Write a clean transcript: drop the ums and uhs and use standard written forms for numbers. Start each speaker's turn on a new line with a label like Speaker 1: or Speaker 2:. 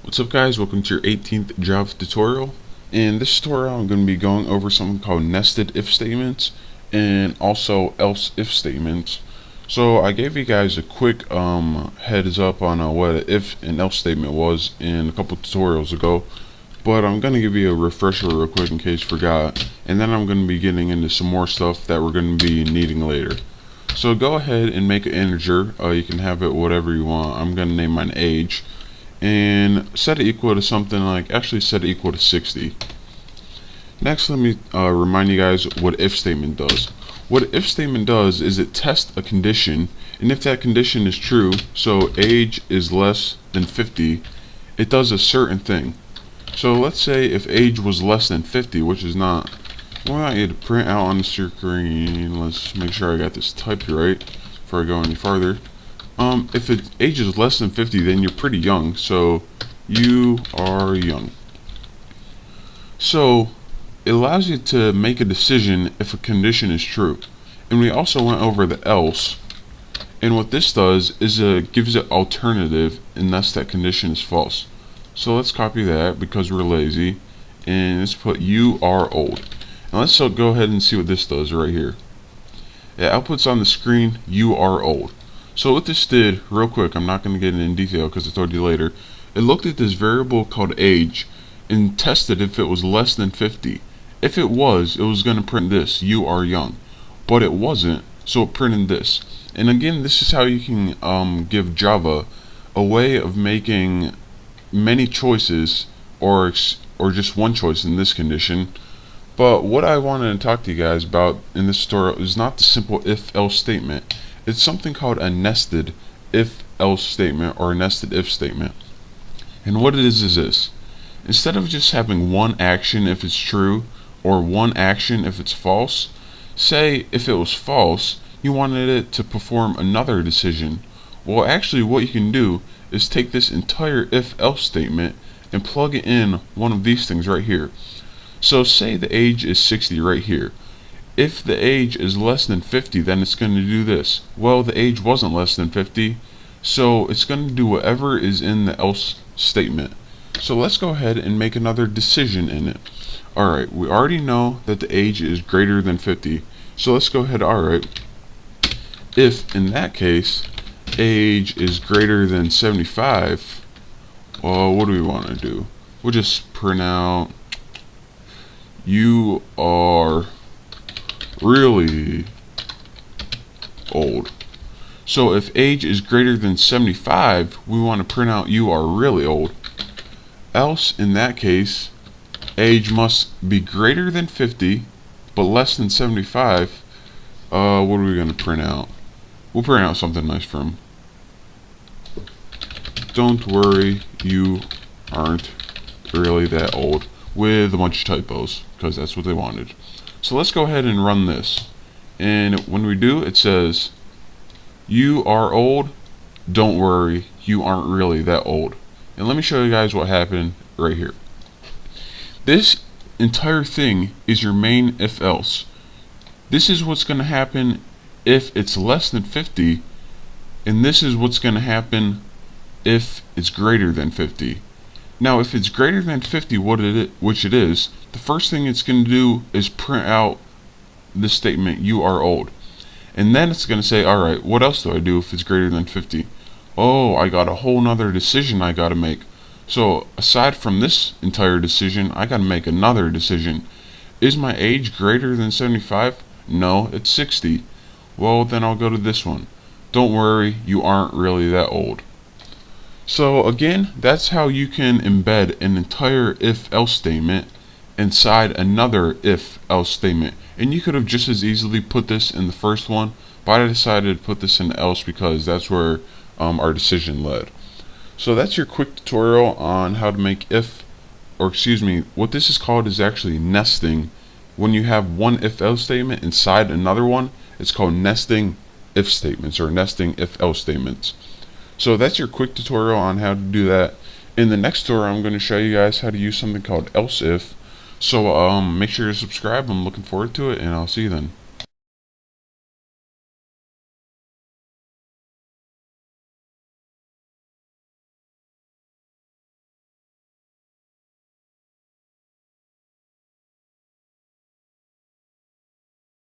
Speaker 1: What's up guys, welcome to your 18th Java tutorial. In this tutorial I'm going to be going over something called nested if statements and also else if statements. So I gave you guys a quick heads up on what an if and else statement was in a couple tutorials ago, but I'm going to give you a refresher real quick in case you forgot, and then I'm going to be getting into some more stuff that we're going to be needing later. So go ahead and make an integer. You can have it whatever you want. I'm going to name mine age and set it equal to something like, actually set it equal to 60. Next, let me remind you guys what if statement does. What if statement does is it tests a condition, and if that condition is true, so age is less than 50, it does a certain thing. So let's say if age was less than 50, which is not, we want you to print out on the screen. Let's make sure I got this typed right before I go any farther. If its age is less than 50, then you're pretty young, so you are young. So it allows you to make a decision if a condition is true. And we also went over the else, and what this does is it gives it alternative unless that condition is false. So let's copy that because we're lazy, and let's put you are old. And let's go ahead and see what this does right here. It outputs on the screen you are old. So what this did, real quick, I'm not going to get in detail because I told you later, it looked at this variable called age and tested if it was less than 50. If it was going to print this, you are young. But it wasn't, so it printed this. And again, this is how you can give Java a way of making many choices or just one choice in this condition. But what I wanted to talk to you guys about in this tutorial is not the simple if-else statement. It's something called a nested if-else statement or a nested if statement. And what it is this. Instead of just having one action if it's true or one action if it's false, say if it was false, you wanted it to perform another decision. Well, actually what you can do is take this entire if-else statement and plug it in one of these things right here. So say the age is 60 right here. If the age is less than 50, then it's going to do this. Well, the age wasn't less than 50, so it's going to do whatever is in the else statement. So let's go ahead and make another decision in it. Alright, we already know that the age is greater than 50, so let's go ahead, alright, if in that case age is greater than 75, well, what do we want to do? We'll just print out you are really old. So if age is greater than 75, we want to print out you are really old. Else, in that case, age must be greater than 50 but less than 75. What are we going to print out? We'll print out something nice for him. Don't worry, you aren't really that old, with a bunch of typos because that's what they wanted. So let's go ahead and run this, and when we do, it says you are old, don't worry, you aren't really that old. And let me show you guys what happened right here. This entire thing is your main if else. This is what's going to happen if it's less than 50, and this is what's going to happen if it's greater than 50. Now if it's greater than 50, which it is, the first thing it's going to do is print out this statement, you are old. And then it's going to say, alright, what else do I do if it's greater than 50? Oh, I got a whole nother decision I got to make. So aside from this entire decision, I got to make another decision. Is my age greater than 75? No, it's 60. Well, then I'll go to this one. Don't worry, you aren't really that old. So again, that's how you can embed an entire if-else statement inside another if-else statement. And you could have just as easily put this in the first one, but I decided to put this in else because that's where our decision led. So that's your quick tutorial on how to make what this is called is actually nesting. When you have one if-else statement inside another one, it's called nesting if statements or nesting if-else statements. So that's your quick tutorial on how to do that. In the next tutorial, I'm going to show you guys how to use something called else if. So make sure to subscribe. I'm looking forward to it, and I'll see you then.